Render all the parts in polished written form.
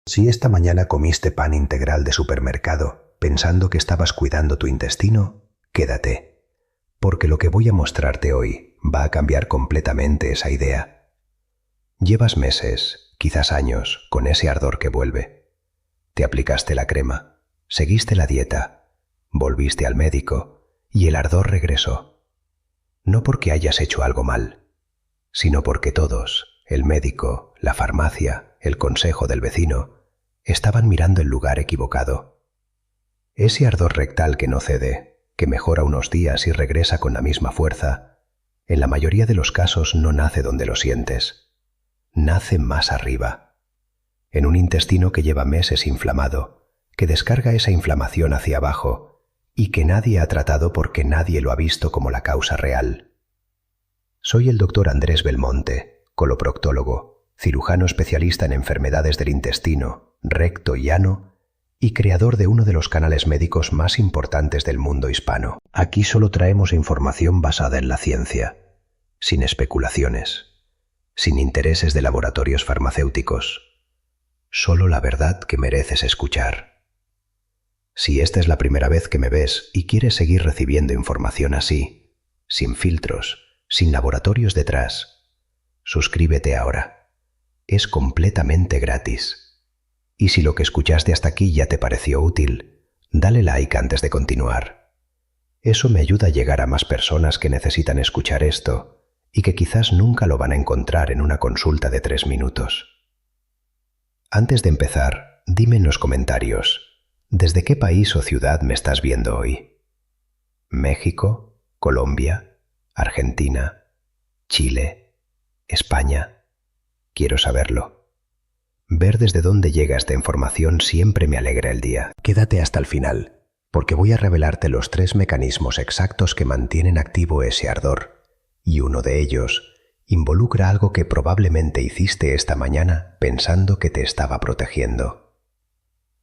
Si esta mañana comiste pan integral de supermercado pensando que estabas cuidando tu intestino, quédate, porque lo que voy a mostrarte hoy va a cambiar completamente esa idea. Llevas meses, quizás años, con ese ardor que vuelve. Te aplicaste la crema, seguiste la dieta, volviste al médico y el ardor regresó. No porque hayas hecho algo mal, sino porque todos, el médico, la farmacia, el consejo del vecino, estaban mirando el lugar equivocado. Ese ardor rectal que no cede, que mejora unos días y regresa con la misma fuerza, en la mayoría de los casos no nace donde lo sientes. Nace más arriba, en un intestino que lleva meses inflamado, que descarga esa inflamación hacia abajo y que nadie ha tratado porque nadie lo ha visto como la causa real. Soy el doctor Andrés Belmonte, coloproctólogo, cirujano especialista en enfermedades del intestino, recto y ano, y creador de uno de los canales médicos más importantes del mundo hispano. Aquí solo traemos información basada en la ciencia, sin especulaciones, sin intereses de laboratorios farmacéuticos, solo la verdad que mereces escuchar. Si esta es la primera vez que me ves y quieres seguir recibiendo información así, sin filtros, sin laboratorios detrás, suscríbete ahora. Es completamente gratis. Y si lo que escuchaste hasta aquí ya te pareció útil, dale like antes de continuar. Eso me ayuda a llegar a más personas que necesitan escuchar esto y que quizás nunca lo van a encontrar en una consulta de 3 minutos. Antes de empezar, dime en los comentarios, ¿desde qué país o ciudad me estás viendo hoy? ¿México? ¿Colombia? ¿Argentina? ¿Chile? ¿España? Quiero saberlo. Ver desde dónde llega esta información siempre me alegra el día. Quédate hasta el final, porque voy a revelarte los 3 mecanismos exactos que mantienen activo ese ardor, y uno de ellos involucra algo que probablemente hiciste esta mañana pensando que te estaba protegiendo.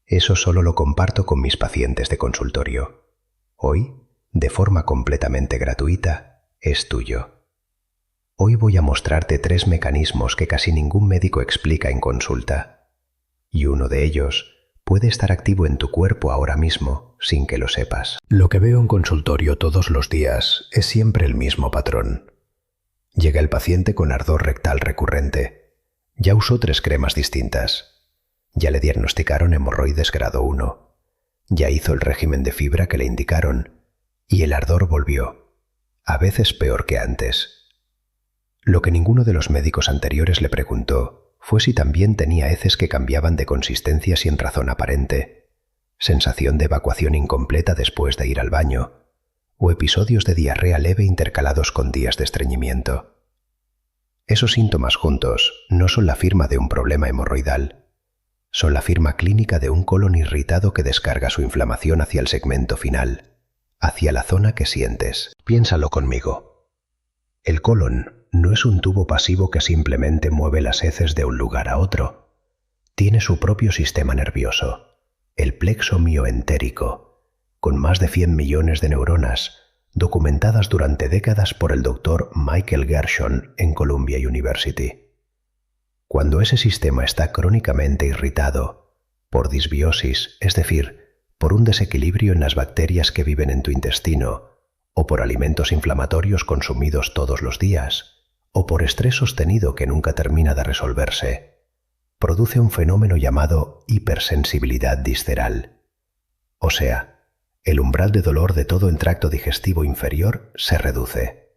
Eso solo lo comparto con mis pacientes de consultorio. Hoy, de forma completamente gratuita, es tuyo. Hoy voy a mostrarte 3 mecanismos que casi ningún médico explica en consulta, y uno de ellos puede estar activo en tu cuerpo ahora mismo sin que lo sepas. Lo que veo en consultorio todos los días es siempre el mismo patrón. Llega el paciente con ardor rectal recurrente. Ya usó 3 cremas distintas. Ya le diagnosticaron hemorroides grado 1. Ya hizo el régimen de fibra que le indicaron. Y el ardor volvió. A veces peor que antes. Lo que ninguno de los médicos anteriores le preguntó fue si también tenía heces que cambiaban de consistencia sin razón aparente, sensación de evacuación incompleta después de ir al baño, o episodios de diarrea leve intercalados con días de estreñimiento. Esos síntomas juntos no son la firma de un problema hemorroidal, son la firma clínica de un colon irritado que descarga su inflamación hacia el segmento final, hacia la zona que sientes. Piénsalo conmigo. El colon no es un tubo pasivo que simplemente mueve las heces de un lugar a otro. Tiene su propio sistema nervioso, el plexo mioentérico, con más de 100 millones de neuronas, documentadas durante décadas por el Dr. Michael Gershon en Columbia University. Cuando ese sistema está crónicamente irritado, por disbiosis, es decir, por un desequilibrio en las bacterias que viven en tu intestino, o por alimentos inflamatorios consumidos todos los días, o por estrés sostenido que nunca termina de resolverse, produce un fenómeno llamado hipersensibilidad visceral. O sea, el umbral de dolor de todo el tracto digestivo inferior se reduce.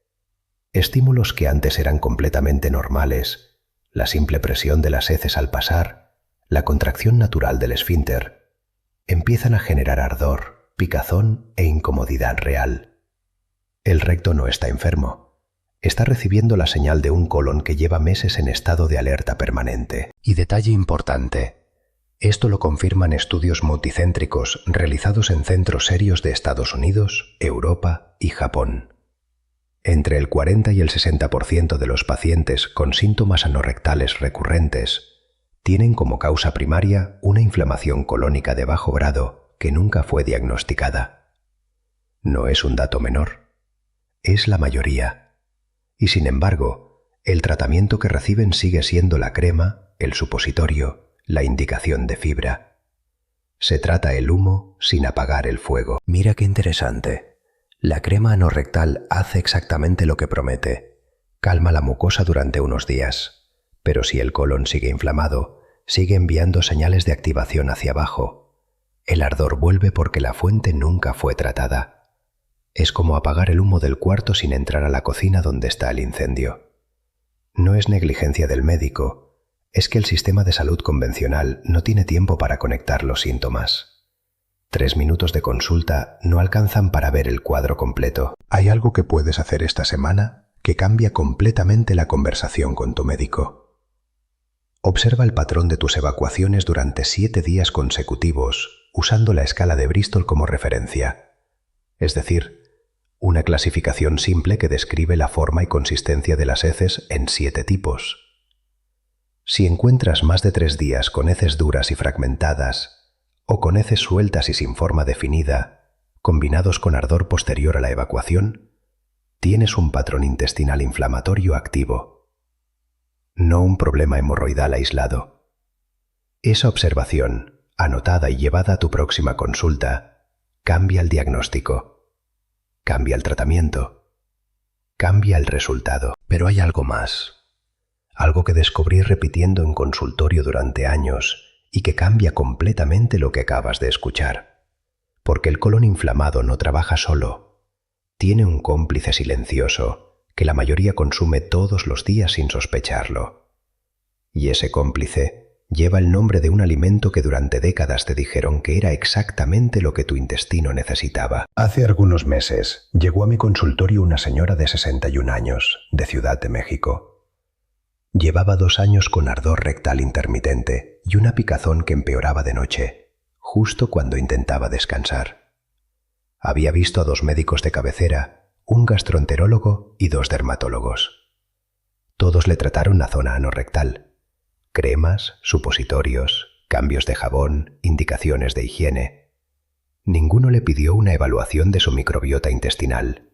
Estímulos que antes eran completamente normales, la simple presión de las heces al pasar, la contracción natural del esfínter, empiezan a generar ardor, picazón e incomodidad real. El recto no está enfermo, está recibiendo la señal de un colon que lleva meses en estado de alerta permanente. Y detalle importante, esto lo confirman estudios multicéntricos realizados en centros serios de Estados Unidos, Europa y Japón. Entre el 40 y el 60% de los pacientes con síntomas anorrectales recurrentes tienen como causa primaria una inflamación colónica de bajo grado que nunca fue diagnosticada. No es un dato menor, es la mayoría. Y sin embargo, el tratamiento que reciben sigue siendo la crema, el supositorio, la indicación de fibra. Se trata el humo sin apagar el fuego. Mira qué interesante. La crema anorrectal hace exactamente lo que promete. Calma la mucosa durante unos días, pero si el colon sigue inflamado, sigue enviando señales de activación hacia abajo. El ardor vuelve porque la fuente nunca fue tratada. Es como apagar el humo del cuarto sin entrar a la cocina donde está el incendio. No es negligencia del médico, es que el sistema de salud convencional no tiene tiempo para conectar los síntomas. 3 minutos de consulta no alcanzan para ver el cuadro completo. Hay algo que puedes hacer esta semana que cambia completamente la conversación con tu médico. Observa el patrón de tus evacuaciones durante 7 días consecutivos usando la escala de Bristol como referencia, es decir, una clasificación simple que describe la forma y consistencia de las heces en 7 tipos. Si encuentras más de 3 días con heces duras y fragmentadas, o con heces sueltas y sin forma definida, combinados con ardor posterior a la evacuación, tienes un patrón intestinal inflamatorio activo, no un problema hemorroidal aislado. Esa observación, anotada y llevada a tu próxima consulta, cambia el diagnóstico, cambia el tratamiento, cambia el resultado. Pero hay algo más. Algo que descubrí repitiendo en consultorio durante años y que cambia completamente lo que acabas de escuchar. Porque el colon inflamado no trabaja solo. Tiene un cómplice silencioso que la mayoría consume todos los días sin sospecharlo. Y ese cómplice lleva el nombre de un alimento que durante décadas te dijeron que era exactamente lo que tu intestino necesitaba. Hace algunos meses llegó a mi consultorio una señora de 61 años, de Ciudad de México. Llevaba 2 años con ardor rectal intermitente y una picazón que empeoraba de noche, justo cuando intentaba descansar. Había visto a 2 médicos de cabecera, un gastroenterólogo y 2 dermatólogos. Todos le trataron la zona anorrectal. Cremas, supositorios, cambios de jabón, indicaciones de higiene. Ninguno le pidió una evaluación de su microbiota intestinal.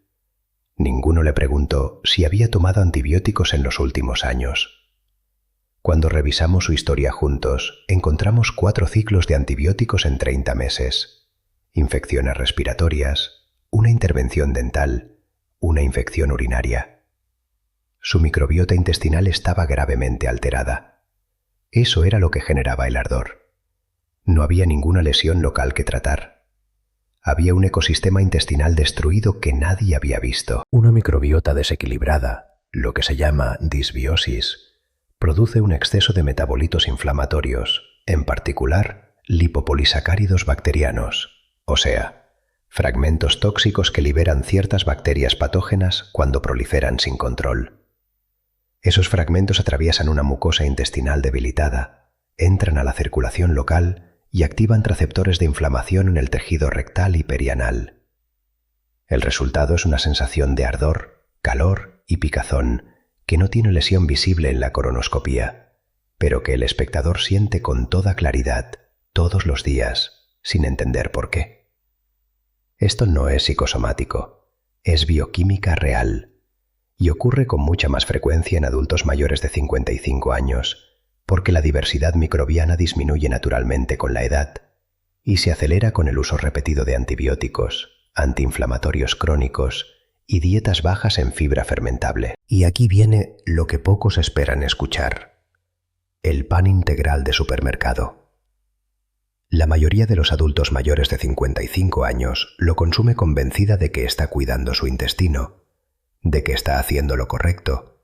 Ninguno le preguntó si había tomado antibióticos en los últimos años. Cuando revisamos su historia juntos, encontramos 4 ciclos de antibióticos en 30 meses, infecciones respiratorias, una intervención dental, una infección urinaria. Su microbiota intestinal estaba gravemente alterada. Eso era lo que generaba el ardor. No había ninguna lesión local que tratar. Había un ecosistema intestinal destruido que nadie había visto. Una microbiota desequilibrada, lo que se llama disbiosis, produce un exceso de metabolitos inflamatorios, en particular lipopolisacáridos bacterianos, o sea, fragmentos tóxicos que liberan ciertas bacterias patógenas cuando proliferan sin control. Esos fragmentos atraviesan una mucosa intestinal debilitada, entran a la circulación local y activan receptores de inflamación en el tejido rectal y perianal. El resultado es una sensación de ardor, calor y picazón que no tiene lesión visible en la coronoscopía, pero que el espectador siente con toda claridad, todos los días, sin entender por qué. Esto no es psicosomático, es bioquímica real, y ocurre con mucha más frecuencia en adultos mayores de 55 años, porque la diversidad microbiana disminuye naturalmente con la edad y se acelera con el uso repetido de antibióticos, antiinflamatorios crónicos y dietas bajas en fibra fermentable. Y aquí viene lo que pocos esperan escuchar: el pan integral de supermercado. La mayoría de los adultos mayores de 55 años lo consume convencida de que está cuidando su intestino, de que está haciendo lo correcto.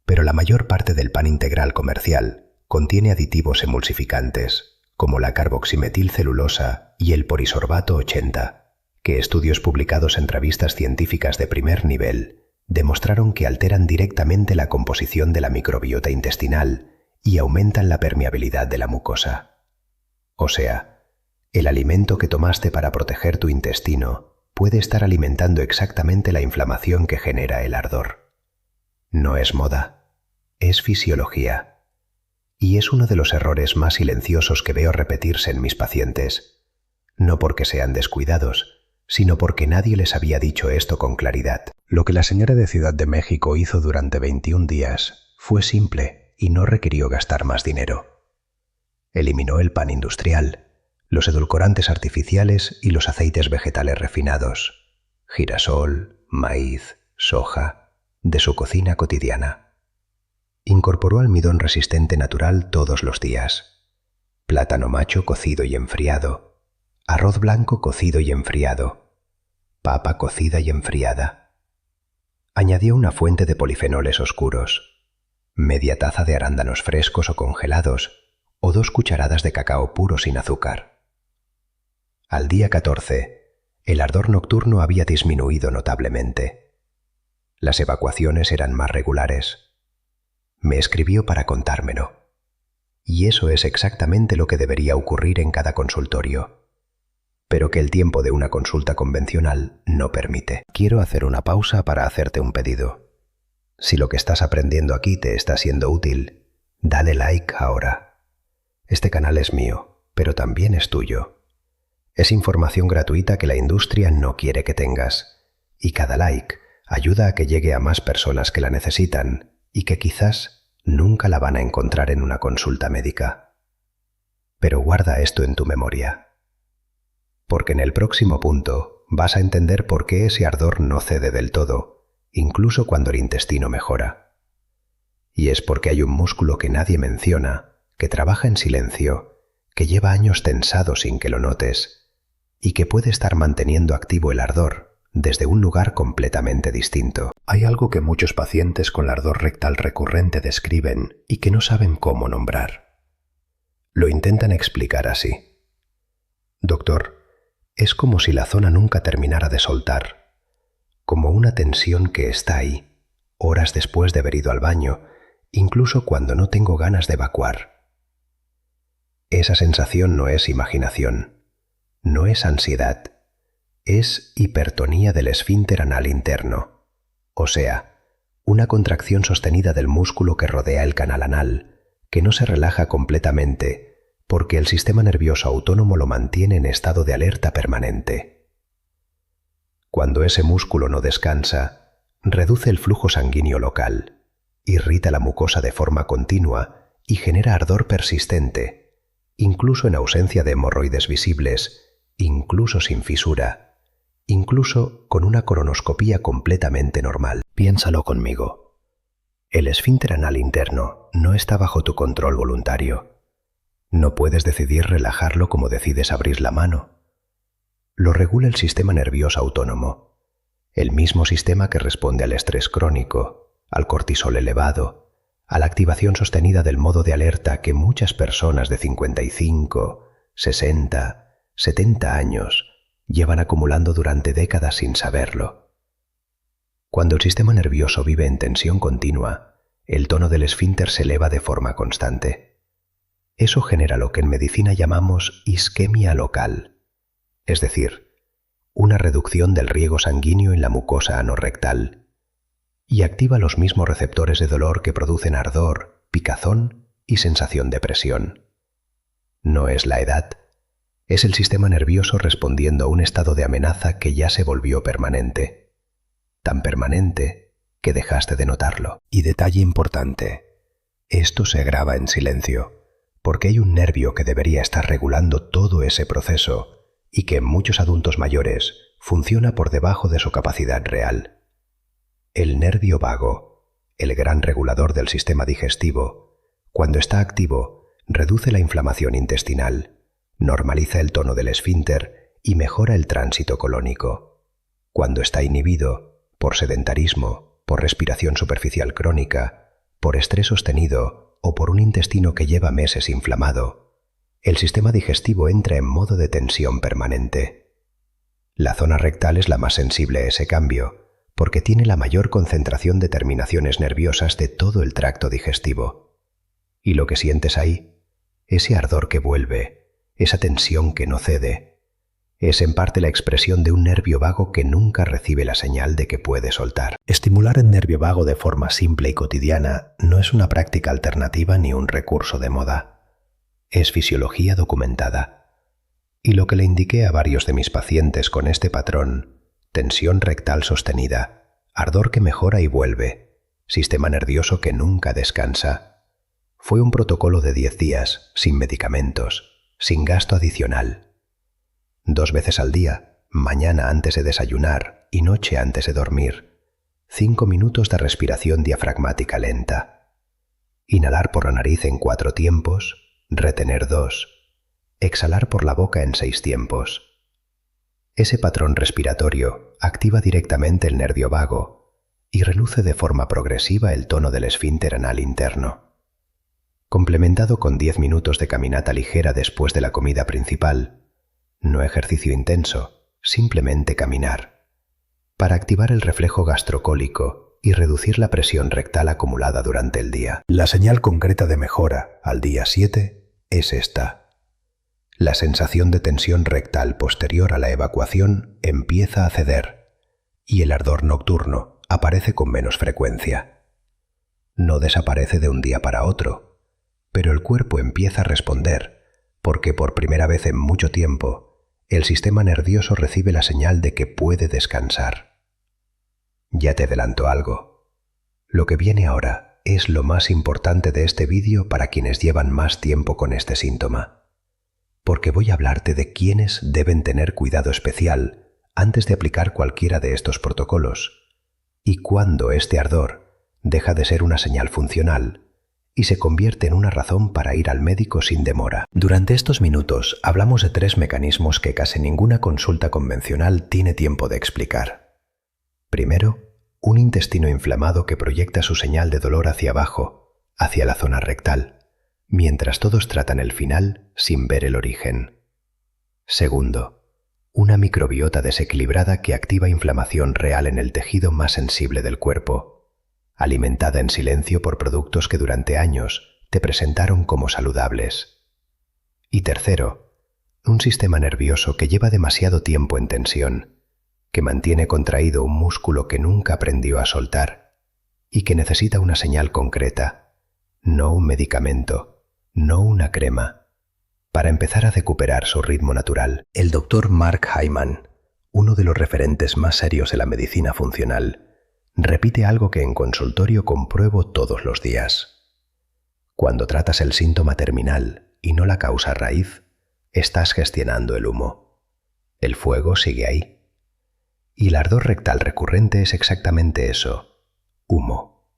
Pero la mayor parte del pan integral comercial contiene aditivos emulsificantes, como la carboximetilcelulosa y el polisorbato 80, que estudios publicados en revistas científicas de primer nivel demostraron que alteran directamente la composición de la microbiota intestinal y aumentan la permeabilidad de la mucosa. O sea, el alimento que tomaste para proteger tu intestino puede estar alimentando exactamente la inflamación que genera el ardor. No es moda, es fisiología. Y es uno de los errores más silenciosos que veo repetirse en mis pacientes, no porque sean descuidados, sino porque nadie les había dicho esto con claridad. Lo que la señora de Ciudad de México hizo durante 21 días fue simple y no requirió gastar más dinero. Eliminó el pan industrial, los edulcorantes artificiales y los aceites vegetales refinados, girasol, maíz, soja, de su cocina cotidiana. Incorporó almidón resistente natural todos los días, plátano macho cocido y enfriado, arroz blanco cocido y enfriado, papa cocida y enfriada. Añadió una fuente de polifenoles oscuros, media taza de arándanos frescos o congelados, o 2 cucharadas de cacao puro sin azúcar. Al día 14, el ardor nocturno había disminuido notablemente. Las evacuaciones eran más regulares. Me escribió para contármelo. Y eso es exactamente lo que debería ocurrir en cada consultorio, pero que el tiempo de una consulta convencional no permite. Quiero hacer una pausa para hacerte un pedido. Si lo que estás aprendiendo aquí te está siendo útil, dale like ahora. Este canal es mío, pero también es tuyo. Es información gratuita que la industria no quiere que tengas, y cada like ayuda a que llegue a más personas que la necesitan y que quizás nunca la van a encontrar en una consulta médica. Pero guarda esto en tu memoria, porque en el próximo punto vas a entender por qué ese ardor no cede del todo, incluso cuando el intestino mejora. Y es porque hay un músculo que nadie menciona, que trabaja en silencio, que lleva años tensado sin que lo notes, y que puede estar manteniendo activo el ardor desde un lugar completamente distinto. Hay algo que muchos pacientes con ardor rectal recurrente describen y que no saben cómo nombrar. Lo intentan explicar así. Doctor, es como si la zona nunca terminara de soltar, como una tensión que está ahí, horas después de haber ido al baño, incluso cuando no tengo ganas de evacuar. Esa sensación no es imaginación, no es ansiedad, es hipertonía del esfínter anal interno, o sea, una contracción sostenida del músculo que rodea el canal anal, que no se relaja completamente porque el sistema nervioso autónomo lo mantiene en estado de alerta permanente. Cuando ese músculo no descansa, reduce el flujo sanguíneo local, irrita la mucosa de forma continua y genera ardor persistente, incluso en ausencia de hemorroides visibles, incluso sin fisura, incluso con una colonoscopía completamente normal. Piénsalo conmigo. El esfínter anal interno no está bajo tu control voluntario. No puedes decidir relajarlo como decides abrir la mano. Lo regula el sistema nervioso autónomo, el mismo sistema que responde al estrés crónico, al cortisol elevado, a la activación sostenida del modo de alerta que muchas personas de 55, 60, 70 años llevan acumulando durante décadas sin saberlo. Cuando el sistema nervioso vive en tensión continua, el tono del esfínter se eleva de forma constante. Eso genera lo que en medicina llamamos isquemia local, es decir, una reducción del riego sanguíneo en la mucosa anorrectal, y activa los mismos receptores de dolor que producen ardor, picazón y sensación de presión. No es la edad, es el sistema nervioso respondiendo a un estado de amenaza que ya se volvió permanente, tan permanente que dejaste de notarlo. Y detalle importante, esto se graba en silencio, porque hay un nervio que debería estar regulando todo ese proceso y que en muchos adultos mayores funciona por debajo de su capacidad real. El nervio vago, el gran regulador del sistema digestivo, cuando está activo, reduce la inflamación intestinal, normaliza el tono del esfínter y mejora el tránsito colónico. Cuando está inhibido, por sedentarismo, por respiración superficial crónica, por estrés sostenido o por un intestino que lleva meses inflamado, el sistema digestivo entra en modo de tensión permanente. La zona rectal es la más sensible a ese cambio, porque tiene la mayor concentración de terminaciones nerviosas de todo el tracto digestivo. Y lo que sientes ahí, ese ardor que vuelve, esa tensión que no cede, es en parte la expresión de un nervio vago que nunca recibe la señal de que puede soltar. Estimular el nervio vago de forma simple y cotidiana no es una práctica alternativa ni un recurso de moda. Es fisiología documentada. Y lo que le indiqué a varios de mis pacientes con este patrón, tensión rectal sostenida, ardor que mejora y vuelve, sistema nervioso que nunca descansa, Fue un protocolo de 10 días, sin medicamentos, sin gasto adicional. 2 veces al día, mañana antes de desayunar y noche antes de dormir. 5 minutos de respiración diafragmática lenta. Inhalar por la nariz en 4 tiempos, retener 2. Exhalar por la boca en 6 tiempos. Ese patrón respiratorio activa directamente el nervio vago y reduce de forma progresiva el tono del esfínter anal interno. Complementado con 10 minutos de caminata ligera después de la comida principal, no ejercicio intenso, simplemente caminar, para activar el reflejo gastrocólico y reducir la presión rectal acumulada durante el día. La señal concreta de mejora al día 7 es esta. La sensación de tensión rectal posterior a la evacuación empieza a ceder y el ardor nocturno aparece con menos frecuencia. No desaparece de un día para otro, pero el cuerpo empieza a responder porque por primera vez en mucho tiempo el sistema nervioso recibe la señal de que puede descansar. Ya te adelanto algo. Lo que viene ahora es lo más importante de este vídeo para quienes llevan más tiempo con este síntoma, porque voy a hablarte de quiénes deben tener cuidado especial antes de aplicar cualquiera de estos protocolos y cuándo este ardor deja de ser una señal funcional y se convierte en una razón para ir al médico sin demora. Durante estos minutos hablamos de 3 mecanismos que casi ninguna consulta convencional tiene tiempo de explicar. Primero, un intestino inflamado que proyecta su señal de dolor hacia abajo, hacia la zona rectal, mientras todos tratan el final sin ver el origen. Segundo, una microbiota desequilibrada que activa inflamación real en el tejido más sensible del cuerpo, alimentada en silencio por productos que durante años te presentaron como saludables. Y tercero, un sistema nervioso que lleva demasiado tiempo en tensión, que mantiene contraído un músculo que nunca aprendió a soltar y que necesita una señal concreta, no un medicamento, no una crema, para empezar a recuperar su ritmo natural. El doctor Mark Hyman, uno de los referentes más serios en la medicina funcional, repite algo que en consultorio compruebo todos los días. Cuando tratas el síntoma terminal y no la causa raíz, estás gestionando el humo. El fuego sigue ahí. Y el ardor rectal recurrente es exactamente eso, humo.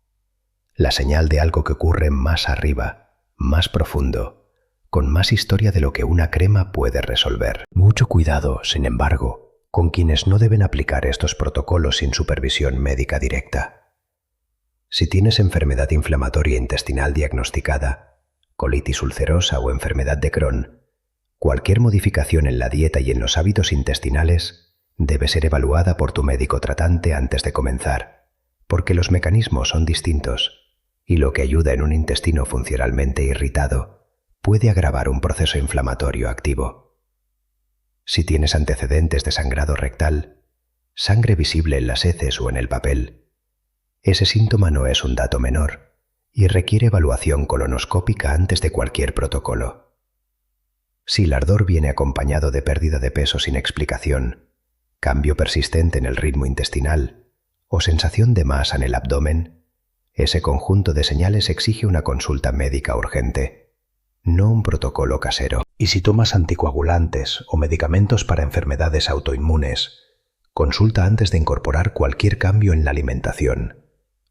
La señal de algo que ocurre más arriba, más profundo, con más historia de lo que una crema puede resolver. Mucho cuidado, sin embargo, con quienes no deben aplicar estos protocolos sin supervisión médica directa. Si tienes enfermedad inflamatoria intestinal diagnosticada, colitis ulcerosa o enfermedad de Crohn, cualquier modificación en la dieta y en los hábitos intestinales debe ser evaluada por tu médico tratante antes de comenzar, porque los mecanismos son distintos y lo que ayuda en un intestino funcionalmente irritado puede agravar un proceso inflamatorio activo. Si tienes antecedentes de sangrado rectal, sangre visible en las heces o en el papel, ese síntoma no es un dato menor y requiere evaluación colonoscópica antes de cualquier protocolo. Si el ardor viene acompañado de pérdida de peso sin explicación, cambio persistente en el ritmo intestinal o sensación de masa en el abdomen, ese conjunto de señales exige una consulta médica urgente, no un protocolo casero. Y si tomas anticoagulantes o medicamentos para enfermedades autoinmunes, consulta antes de incorporar cualquier cambio en la alimentación,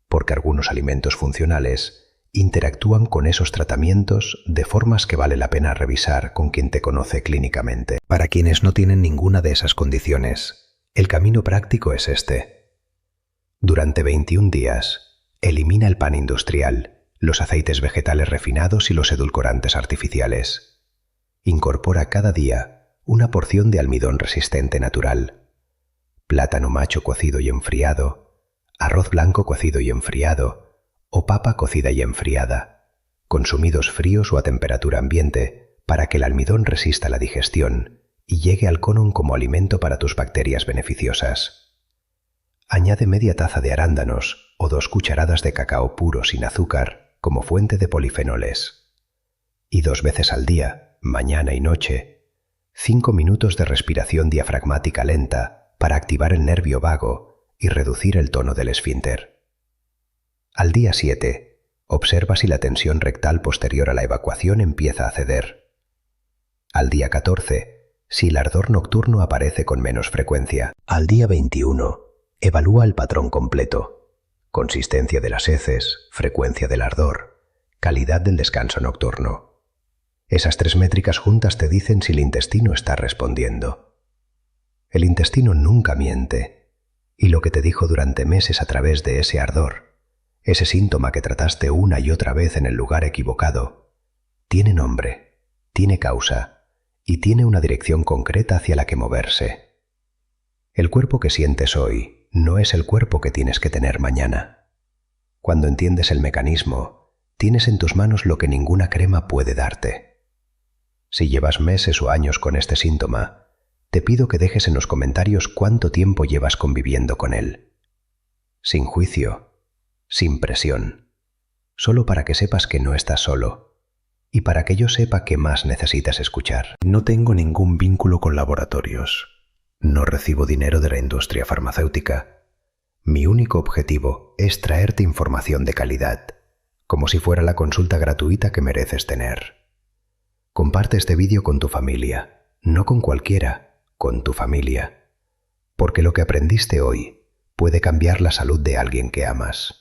porque algunos alimentos funcionales interactúan con esos tratamientos de formas que vale la pena revisar con quien te conoce clínicamente. Para quienes no tienen ninguna de esas condiciones, el camino práctico es este. Durante 21 días, elimina el pan industrial, los aceites vegetales refinados y los edulcorantes artificiales. Incorpora cada día una porción de almidón resistente natural, plátano macho cocido y enfriado, arroz blanco cocido y enfriado o papa cocida y enfriada, consumidos fríos o a temperatura ambiente para que el almidón resista la digestión y llegue al colon como alimento para tus bacterias beneficiosas. Añade media taza de arándanos o 2 cucharadas de cacao puro sin azúcar como fuente de polifenoles. Y 2 veces al día, mañana y noche, 5 minutos de respiración diafragmática lenta para activar el nervio vago y reducir el tono del esfínter. Al día 7, Observa si la tensión rectal posterior a la evacuación empieza a ceder. Al día 14, si el ardor nocturno aparece con menos frecuencia. Al día 21, evalúa el patrón completo: consistencia de las heces, frecuencia del ardor, calidad del descanso nocturno. Esas 3 métricas juntas te dicen si el intestino está respondiendo. El intestino nunca miente, y lo que te dijo durante meses a través de ese ardor, ese síntoma que trataste una y otra vez en el lugar equivocado, tiene nombre, tiene causa y tiene una dirección concreta hacia la que moverse. El cuerpo que sientes hoy no es el cuerpo que tienes que tener mañana. Cuando entiendes el mecanismo, tienes en tus manos lo que ninguna crema puede darte. Si llevas meses o años con este síntoma, te pido que dejes en los comentarios cuánto tiempo llevas conviviendo con él. Sin juicio, sin presión, solo para que sepas que no estás solo y para que yo sepa qué más necesitas escuchar. No tengo ningún vínculo con laboratorios. No recibo dinero de la industria farmacéutica. Mi único objetivo es traerte información de calidad, como si fuera la consulta gratuita que mereces tener. Comparte este vídeo con tu familia, no con cualquiera, con tu familia, porque lo que aprendiste hoy puede cambiar la salud de alguien que amas.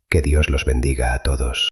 Que Dios los bendiga a todos.